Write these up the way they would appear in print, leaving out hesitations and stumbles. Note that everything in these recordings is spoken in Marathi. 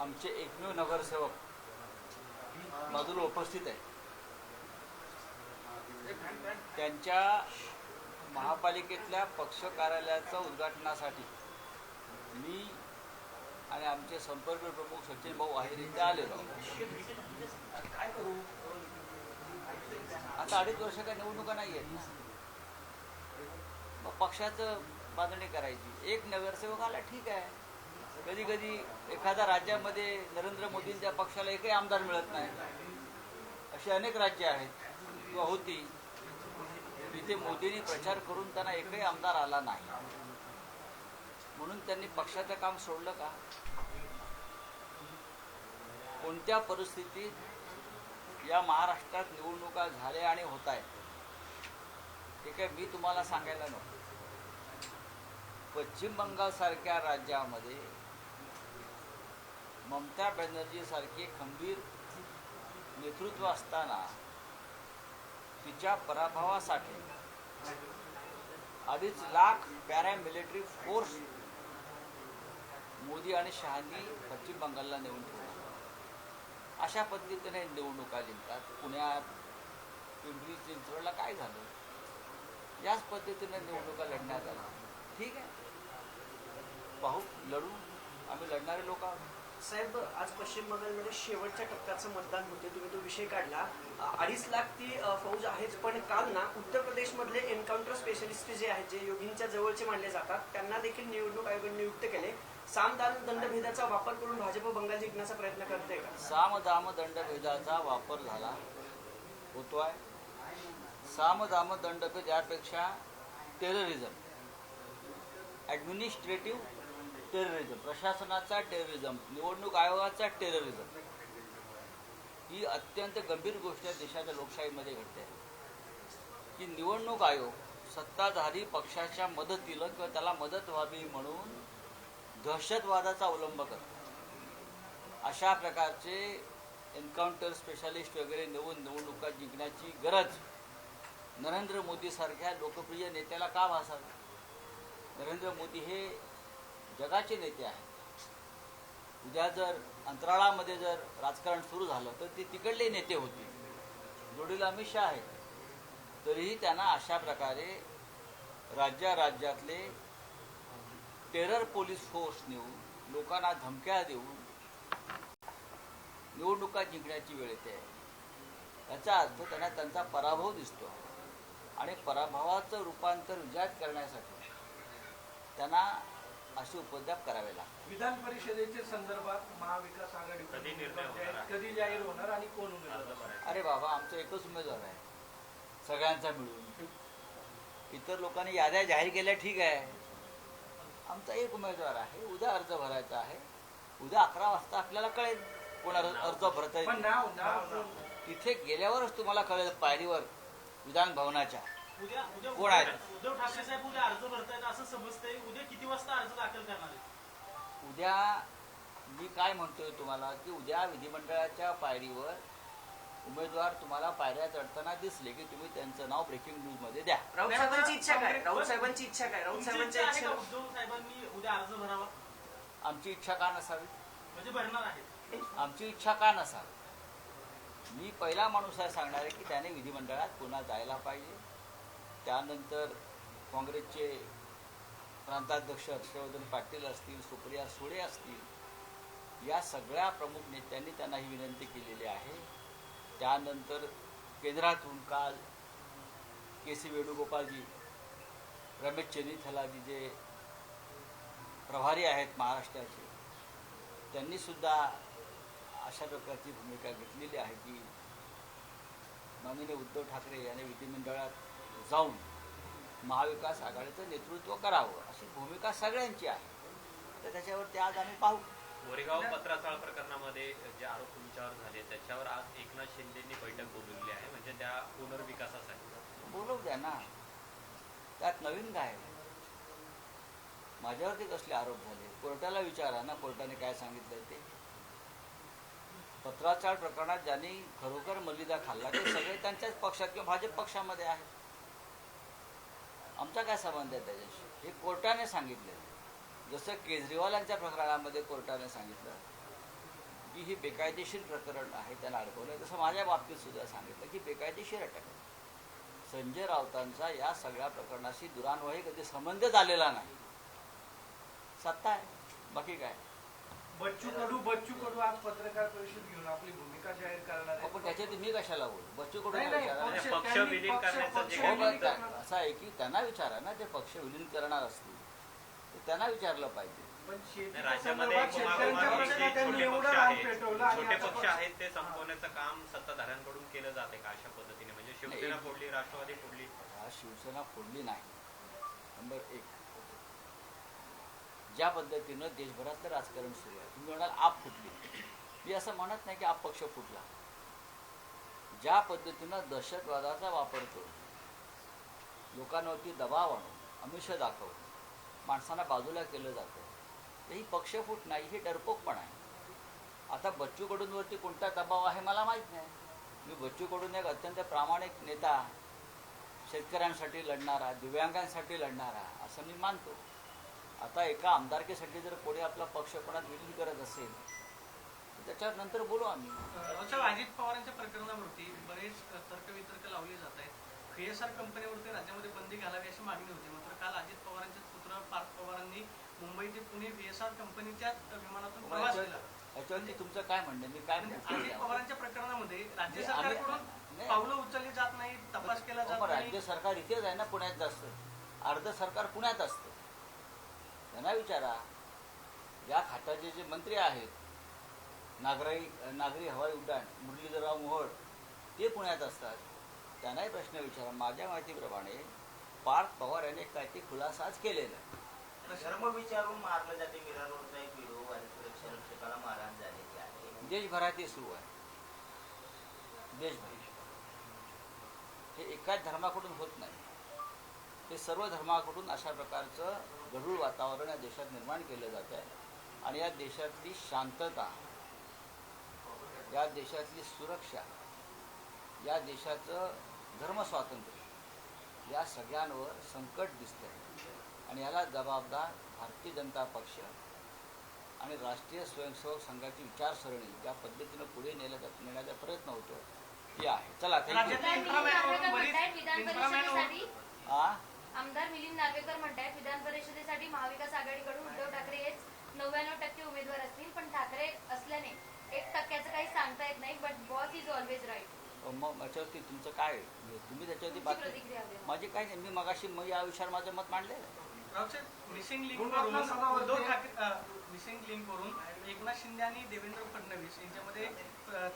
आमचे एकमेव नगरसेवक बाजूला उपस्थित आहे. त्यांच्या महापालिकेतल्या पक्ष कार्यालयाच्या उद्घाटनासाठी मी आणि आमचे संपर्क प्रमुख सचिन भाऊ आहेर इथे आलेलो. काय करू आता 2.5 वर्ष काय निवडणुका नाही आहेत ना, मग पक्षाचं बांधणी करायची. एक नगरसेवक आला ठीक आहे. कधी कधी एखाद्या राज्यामध्ये नरेंद्र मोदींच्या पक्षाला एकही आमदार मिळत नाही. अशी अनेक राज्य आहेत किंवा होती तिथे मोदींनी प्रचार करून त्यांना एकही आमदार आला नाही, म्हणून त्यांनी पक्षाचं काम सोडलं का? कोणत्या परिस्थितीत या महाराष्ट्रात निवडणुका झाल्या आणि होत आहेत हे काय मी तुम्हाला सांगायला नको. पश्चिम बंगालसारख्या राज्यामध्ये ममता बॅनर्जी सारखे खंबीर नेतृत्व असताना तिच्या पराभवासाठी 2.5 लाख पॅरामिलिटरी फोर्स मोदी आणि शहांनी पश्चिम बंगालला नेऊन ठेवला. अशा पद्धतीने निवडणुका जिंकतात. पुण्यात पिंपरी चिंचवडला काय झालं? याच पद्धतीने निवडणुका लढण्यात आल्या. ठीक आहे, पाहू, लढू. आम्ही लढणारे लोक आहोत. साहेब, आज पश्चिम बंगालमध्ये शेवटच्या टप्प्याचं मतदान होते. तुम्ही तो विषय काढला. 2.5 लाख ती फौज आहेच, पण काल ना उत्तर प्रदेशमधले एन्काउंटर स्पेशलिस्ट जे आहेत, जे योगींच्या जवळचे मानले जातात, त्यांना देखील निवडणूक आयोगाने नियुक्त केले. साम दाम दंडभेदाचा वापर करून भाजप बंगाल जिंकण्याचा प्रयत्न करते का? साम दाम दंडभेदाचा वापर झाला होतोय. साम दाम दंडभेद यापेक्षा टेररिझम, ॲडमिनिस्ट्रेटिव्ह टेररिझम, प्रशासनाचा टेररिझम, निवडणूक आयोगाचा टेररिझम ही अत्यंत गंभीर गोष्ट देशाच्या लोकशाहीमध्ये घडते की निवडणूक आयोग सत्ताधारी पक्षाच्या मदतीला किंवा त्याला मदत व्हावी म्हणून दहशतवादाचा अवलंब करतो. अशा प्रकारचे एन्काउंटर स्पेशालिस्ट वगैरे निवडणुका जिंकण्याची गरज नरेंद्र मोदीसारख्या लोकप्रिय नेत्याला का भासावी? नरेंद्र मोदी हे जगाचे नेते आहेत. उद्या जर अंतराळामध्ये जर राजकारण सुरू झालं तर ते तिकडले नेते होते. जोडीला अमित शहा आहेत. तरीही त्यांना अशा प्रकारे राज्यातले टेरर पोलीस फोर्स नेऊन लोकांना धमक्या देऊन निवडणुका जिंकण्याची वेळ येते. याचा अर्थ त्यांना त्यांचा पराभव दिसतो आणि पराभवाचं रूपांतर विजयात करण्यासाठी त्यांना असे उपद्व्याप करावे लागतात. विधान परिषदेच्या संदर्भात महाविकास आघाडी कधी जाहीर होणार आणि कोण उमेदवार? अरे बाबा, आमचा एकच उमेदवार आहे सगळ्यांचा मिळून. इतर लोकांनी याद्या जाहीर केल्या ठीक आहे, आमचा एक उमेदवार आहे. उद्या अर्ज भरायचा आहे. उद्या 11 वाजता आपल्याला कळेल कोण अर्ज भरत आहे. तिथे गेल्यावरच तुम्हाला कळेल पायरीवर विधान भवनाच्या कोण आहेत. उद्धव ठाकरे साहेब उद्या अर्ज भरतायत असं समजतंय. उद्या किती वाजता अर्ज दाखल करणार आहे? उद्या मी काय म्हणतोय तुम्हाला की उद्या विधिमंडळाच्या पायरीवर उमेदवार तुम्हाला पायऱ्या चढताना दिसले की तुम्ही त्यांचं नाव ब्रेकिंग न्यूज मध्ये द्या. राऊत साहेबांची इच्छा काय? राऊत साहेबांची इच्छा काय? राऊत साहेबांच्या इच्छा उद्धव साहेबांनी उद्या अर्ज भरावा. आमची इच्छा का नसावी? म्हणजे भरणार आहे. आमची इच्छा का नसावी? मी पहिला माणूस आहे सांगणार आहे की त्याने विधिमंडळात पुन्हा जायला पाहिजे. त्यानंतर काँग्रेसचे प्रांताध्यक्ष हर्षवर्धन पाटील असतील, सुप्रिया सुळे असतील, या सगळ्या प्रमुख नेत्यांनी त्यांना ही विनंती केलेली आहे. त्यानंतर केंद्रातून काल के.सी. वेणुगोपालजी, रमेश चेन्नीथलाजी जे प्रभारी आहेत महाराष्ट्राचे, त्यांनीसुद्धा अशा प्रकारची भूमिका घेतलेली आहे की माननीय उद्धव ठाकरे यांनी विधिमंडळात जाऊन महाविकास आघाडीचं नेतृत्व करावं अशी भूमिका सगळ्यांची आहे. तर त्याच्यावरती आज आम्ही पाहू. गोरेगाव पत्राचाळ प्रकरणामध्ये जे आरोप तुमच्यावर झाले त्याच्यावर आज एकनाथ शिंदेंनी बैठक बोलवली आहे, म्हणजे त्या पुनर्विकासासाठी. बोलवू द्या ना, त्यात नवीन काय? माझ्यावरती कसले आरोप झाले? कोर्टाला विचारा ना, कोर्टाने काय सांगितलं ते. पत्राचाळ प्रकरणात ज्यांनी खरोखर मलिदा खाल्ला ते सगळे त्यांच्याच पक्षात किंवा भाजप पक्षामध्ये आहेत. आमचा काय संबंध आहे त्याच्याशी? हे कोर्टाने सांगितलं. जसं केजरीवालांच्या प्रकरणामध्ये कोर्टाने सांगितलं की हे बेकायदेशीर प्रकरण आहे, त्याला अडकवलं. तसं माझ्या बाबतीत सुद्धा सांगितलं की बेकायदेशीर अटक आहे. संजय राऊतांचा या सगळ्या प्रकरणाशी दुरान्वयी कधी संबंध झालेला नाही. सत्ता आहे, बाकी काय. बच्चू कडू आज पत्रकार परिषद घेऊन आपली भूमिका जाहीर करणार आहे. पण त्याच्यात मी कशाला बोलू? बच्चू कडू नाही, पक्ष त्यांनी विलीन करण्याचं जे हो, काही पण असं आहे की त्यांना विचारा ना, ते पक्ष विलीन करणार असतील तर त्यांना विचारलं पाहिजे. पण राज्यामध्ये शेतीच्या एक संदर्भात जे शेतकऱ्यांच्या त्यांनी छोटे एवढं पक्ष रान आहेत, पेटवलं आणि छोटे आता पक्ष आहेत ते संपवण्याचं काम सत्ताधाऱ्यांकडून केलं जाते का अशा पद्धतीने? म्हणजे शिवसेना फोडली, राष्ट्रवादी फोडली. हा, शिवसेना फोडली नाही. नंबर 1, ज्या पद्धतीनं देशभरातलं राजकारण सुरू आहे, तुम्ही म्हणाल आप फुटली. मी असं म्हणत नाही की आप पक्ष फुटला. ज्या पद्धतीनं दहशतवादाचा वापर करून लोकांवरती दबाव आणून आमिष दाखवून माणसांना बाजूला केलं जातं, ही पक्ष फूट नाही, ही डरपोकपण आहे. आता बच्चू कडूंवरती कोणता दबाव आहे मला माहीत नाही. मी बच्चू कडून एक अत्यंत प्रामाणिक नेता, शेतकऱ्यांसाठी लढणारा, दिव्यांगांसाठी लढणारा असं मी मानतो. आता एका आमदारकीसाठी जर कोणी आपला पक्ष कोणात विलीन करत असेल तर त्याच्यावर नंतर बोलू आम्ही. अजित पवारांच्या प्रकरणावरती बरेच तर्कवितर्क लावले जात आहेत. KSR कंपनीवरती राज्यामध्ये बंदी घालावी अशी मागणी होती. मात्र काल अजित पवारांचे पुत्र पार्थ पवारांनी मुंबई ते पुणे KSR कंपनीच्या विमानातून प्रवास केला. याच्यावरती तुमचं काय म्हणणं? मी काय अजित पवारांच्या प्रकरणामध्ये राज्य नाही, आम्ही- सरकारकडून नाही. पावलं उचलली जात नाही, तपास केला जात पण नाही. राज्य सरकार इथेच आहे ना, पुण्यात असतं. अर्ध सरकार पुण्यात असतं. त्यांना विचारा. या खात्याचे जे मंत्री आहेत, नागरी हवाई उड्डाण मुरलीधरराव मोहोळ, ते पुण्यात असतात. त्यांनाही प्रश्न विचारा. माझ्या माहितीप्रमाणे पार्थ पवार यांनी काही ते खुलासाच केलेला आहे. धर्म विचारून मारलं जाते. मीरा रोडचा एक व्हिडिओ आणि सुरक्षा रक्षकाला मारहाण झालेली आहे. देशभरात हे सुरू आहे. देशभर हे एकाच धर्माकडून होत नाही. हे सर्व धर्माकडून अशा प्रकारचं गढूळ वातावरण या देशात निर्माण केलं जात आहे. आणि या देशातली शांतता, या देशातली सुरक्षा, या देशाचं धर्मस्वातंत्र्य या सगळ्यांवर संकट दिसतं. आणि याला जबाबदार भारतीय जनता पक्ष आणि राष्ट्रीय स्वयंसेवक संघाची विचारसरणी ज्या पद्धतीनं पुढे नेण्याचा प्रयत्न होतो ती आहे. चला, आमदार मिलिंद नार्वेकर म्हणतात विधान परिषदेसाठी महाविकास आघाडीकडून उद्धव ठाकरे हेच 99% उमेदवार असतील, पण ठाकरे असल्याने 1% काही सांगता येत नाही. But boss is always right. मग याच्यावरती तुमचं काय? तुम्ही त्याच्यावरती प्रतिक्रिया द्या. माझी काय नाही. मी मगाशी या विषयावर माझं मत मांडलेलं. मिसिंग लिंक करून उद्धव ठाकरे मिसिंग लिंक करून एकनाथ शिंदे आणि देवेंद्र फडणवीस यांच्यामध्ये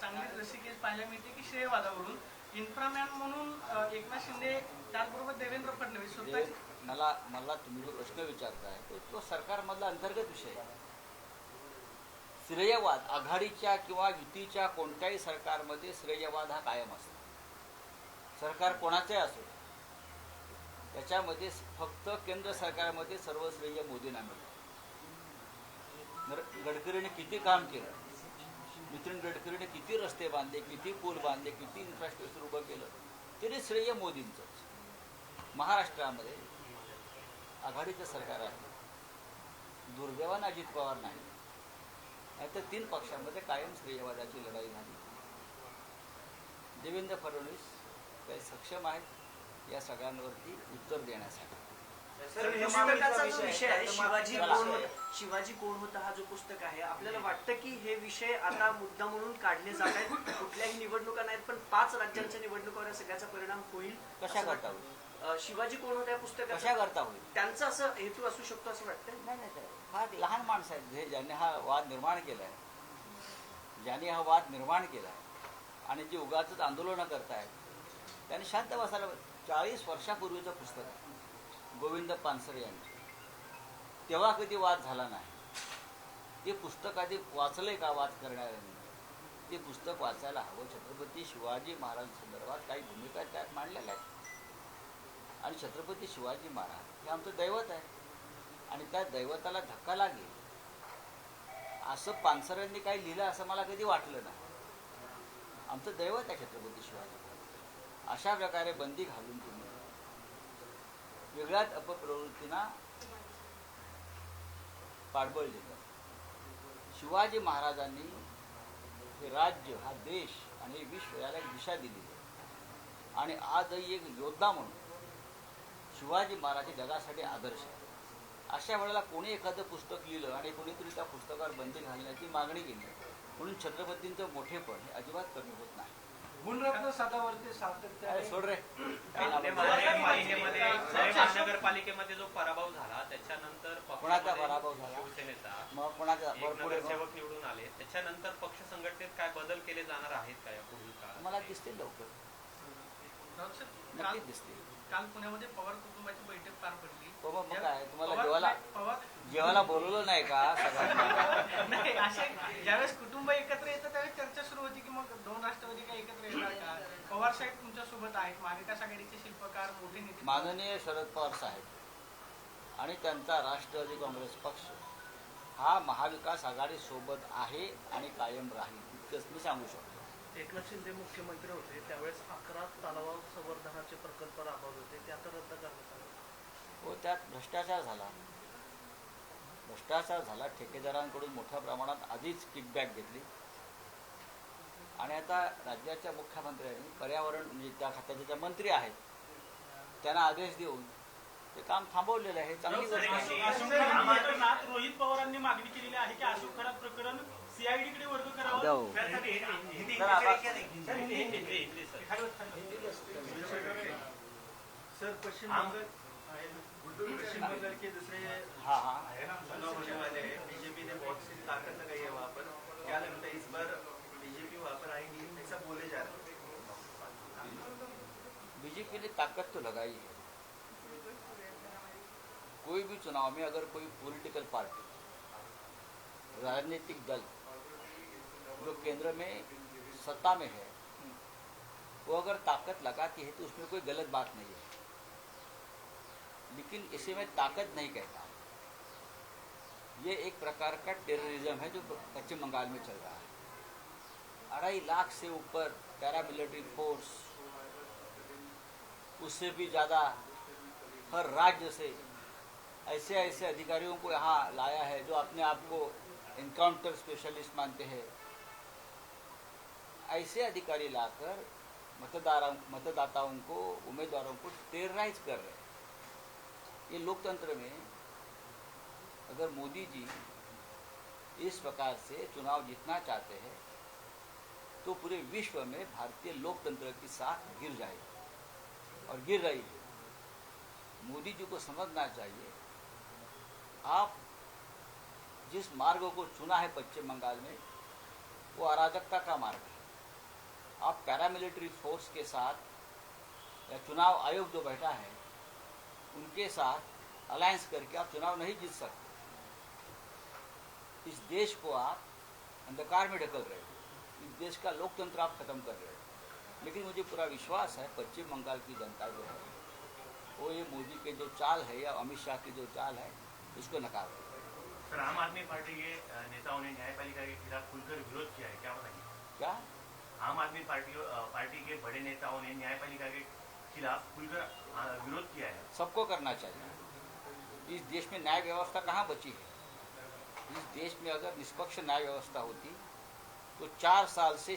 चांगली रसिकेज पाहायला मिळते की श्रेयवादावरून इन्फ्रामॅन म्हणून एकनाथ शिंदे, त्याचबरोबर देवेंद्र फडणवीस मला तुम्ही जो प्रश्न विचारताय तो सरकारमधला अंतर्गत विषय आहे. श्रेयवाद आघाडीच्या किंवा युतीच्या कोणत्याही सरकारमध्ये श्रेयवाद हा कायम असतो. सरकार कोणाचंही असो, त्याच्यामध्ये फक्त केंद्र सरकारमध्ये सर्व श्रेय मोदींना मिळतं. गडकरीने किती काम केलं, नितीन गडकरीने किती रस्ते बांधले, किती पूल बांधले, किती इन्फ्रास्ट्रक्चर उभं केलं, तरी श्रेय मोदींचंच. महाराष्ट्रामध्ये आघाडीचं सरकार आहे. दुर्दैवानं अजित पवार नाही, नाहीतर 3 पक्षांमध्ये कायम श्रेयवादाची लढाई झाली. देवेंद्र फडणवीस काही सक्षम आहेत या सगळ्यांवरती उत्तर देण्यासाठी. पुस्तकाचा जो विषय आहे शिवाजी कोण होता हा जो पुस्तक आहे, आपल्याला वाटतं की हे विषय आता मुद्दा म्हणून काढले जात आहेत. कुठल्याही निवडणुका नाहीत, पण 5 राज्यांच्या निवडणुकावर सगळ्याचा परिणाम होईल. कशा करता होईल? शिवाजी कोण होता या पुस्तकात कशा करता होईल? त्यांचा असं हेतू असू शकतो असं वाटतं. नाही, फार लहान माणसं आहेत ज्यांनी हा वाद निर्माण केलाय, ज्यांनी हा वाद निर्माण केलाय आणि जे उगाचच आंदोलनं करतायत त्यांनी शांत बसायला. 40 वर्षापूर्वीचं पुस्तक आहे गोविंद पानसरे यांनी. तेव्हा कधी वाद झाला नाही. ते पुस्तक आधी वाचलंय का वाद करणाऱ्यांनी? ते पुस्तक वाचायला हवं. छत्रपती शिवाजी महाराजांसंदर्भात काही भूमिका त्यात मांडलेल्या आहेत. आणि छत्रपती शिवाजी महाराज हे आमचं दैवत आहे आणि त्या दैवताला धक्का लागेल असं पानसरेंनी काही लिहिलं असं मला कधी वाटलं नाही. आमचं दैवत आहे छत्रपती शिवाजी महाराज. अशा प्रकारे बंदी घालून तुम्ही वेगळ्याच अपप्रवृत्तींना पाठबळ देतात. शिवाजी महाराजांनी हे राज्य, हा देश आणि हे विश्व याला एक दिशा दिली आहे. आणि आजही एक योद्धा म्हणून शिवाजी महाराज जगासाठी आदर्श आहे. अशा वेळेला कोणी एखादं पुस्तक लिहिलं आणि कोणीतरी त्या पुस्तकावर बंदी घालण्याची मागणी केली म्हणून छत्रपतींचं मोठेपण हे अजिबात कमी होत नाही. गुणरत्न सदावर्ते सातत्याने अरे सोड रे. महानगरपालिकेमध्ये जो पराभव झाला त्याच्यानंतर कोणाचा पराभव झाला? शिवसेनेचा मग कोणाचा एक भरपूर नगरसेवक निवडून आले. त्याच्यानंतर पक्ष संघटनेत काय बदल केले जाणार आहेत का या पुढील काळात? मला दिसतील लवकर, राऊत साहेब, नक्कीच दिसतील. काल पुण्यामध्ये पवार कुटुंबाची बैठक पार पडली. हो मग काय तुम्हाला पवार जेवायला बोलवलं नाही का सगळ्यांना? नाही, असे ज्यावेळेस कुटुंब एकत्र येतं त्यावेळेस चर्चा सुरू होती की मग दोन राष्ट्रवादी काय एकत्र येणार का? पवार साहेब तुमच्या सोबत आहेत, महाविकास आघाडीचे शिल्पकार, मोठे नेते. माननीय शरद पवार साहेब आणि त्यांचा राष्ट्रवादी काँग्रेस पक्ष हा महाविकास आघाडी सोबत आहे आणि कायम राहील इतकंच मी सांगू शकतो. एकनाथ शिंदे मुख्यमंत्री होते त्यावेळेस 11 तलाव संवर्धनाचे प्रकल्प राबवले होते ते आता रद्द करण्यात आले. हो, त्यात भ्रष्टाचार झाला. ठेकेदारांकडून मोठ्या प्रमाणात आधीच किकबॅक घेतली आणि आता राज्याच्या मुख्यमंत्र्यांनी पर्यावरण म्हणजे त्या खात्याचे ज्या मंत्री आहेत त्यांना आदेश देऊन ते काम थांबवलेलं आहे. चांगली गोष्ट आहे. अशोक खरात प्रकरणात रोहित पवारांनी मागणी केलेली आहे की अशोक खरात प्रकरण सीआयडी कडे वर्ग करावं. सर पश्चिम बंगाल के दूसरे हाँ हाँ चुनाव होने वाले हैं. बीजेपी ने बहुत सी ताकत लगाई है वहाँ पर. क्या लगता है इस बार बीजेपी वहाँ पर आएगी ऐसा बोले जा रहे हैं? बीजेपी ने ताकत तो लगाई है. कोई भी चुनाव में अगर कोई पॉलिटिकल पार्टी, राजनीतिक दल जो केंद्र में सत्ता में है वो अगर ताकत लगाती है तो उसमें कोई गलत बात नहीं है. लेकिन इसे मैं ताकत नहीं कहता. ये एक प्रकार का टेररिज्म है जो पश्चिम बंगाल में चल रहा है. 2.5 लाख से ऊपर पैरामिलिट्री फोर्स, उससे भी ज़्यादा हर राज्य से ऐसे ऐसे अधिकारियों को यहाँ लाया है जो अपने आप को एनकाउंटर स्पेशलिस्ट मानते हैं. ऐसे अधिकारी लाकर मतदाताओं को, उम्मीदवारों को टेरराइज कर रहे हैं. ये लोकतंत्र में अगर मोदी जी इस प्रकार से चुनाव जीतना चाहते हैं तो पूरे विश्व में भारतीय लोकतंत्र की साख गिर जाएगी और गिर रही है. मोदी जी को समझना चाहिए आप जिस मार्ग को चुना है पश्चिम बंगाल में वो अराजकता का मार्ग है. आप पैरामिलिट्री फोर्स के साथ या चुनाव आयोग जो बैठा है उनके साथ अलायंस करके आप चुनाव नहीं जीत सकते. इस देश को आप अंधकार में ढकल रहे हो. इस देश का लोकतंत्र आप खत्म कर रहे हो. लेकिन मुझे पूरा विश्वास है पश्चिम बंगाल की जनता जो है वो ये मोदी के जो चाल है या अमित शाह की जो चाल है इसको नकार रहे. सर, आम आदमी पार्टी के नेताओं ने न्यायपालिका के खिलाफ खुलकर विरोध किया है, क्या बताइए? क्या आम आदमी पार्टी के बड़े नेताओं ने न्यायपालिका के खिलाफ खुलकर विरोध किया है. सबको करना चाहिए. इस देश में न्याय व्यवस्था कहाँ बची है? इस देश में अगर निष्पक्ष न्याय व्यवस्था होती तो 4 साल से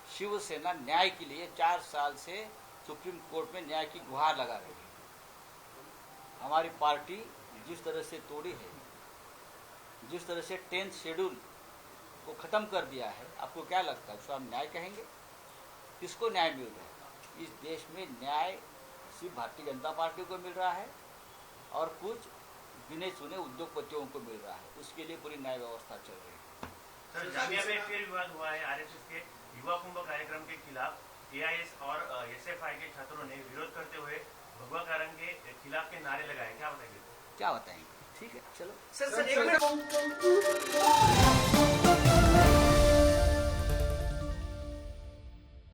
शिवसेना न्याय के लिए 4 साल से सुप्रीम कोर्ट में न्याय की गुहार लगा रही है. हमारी पार्टी जिस तरह से तोड़ी है, जिस तरह से 10th शेड्यूल को खत्म कर दिया है, आपको क्या लगता है उसको हम न्याय कहेंगे? किसको न्याय मिल रहा है? इस देश में न्याय सिर्फ भारतीय जनता पार्टी को मिल रहा है और कुछ गिने चुने उद्योगपतियों को मिल रहा है. उसके लिए पूरी न्याय व्यवस्था चल रही है. सर, जामिया में फिर विवाद हुआ है. आरएसएस के युवा कुंभ कार्यक्रम के खिलाफ एआईएस और एसएफआई के छात्रों ने विरोध करते हुए भगवा कारंग के खिलाफ के नारे लगाए. क्या बताएंगे? क्या बताएंगे? ठीक है, चलो. सर एक मिनट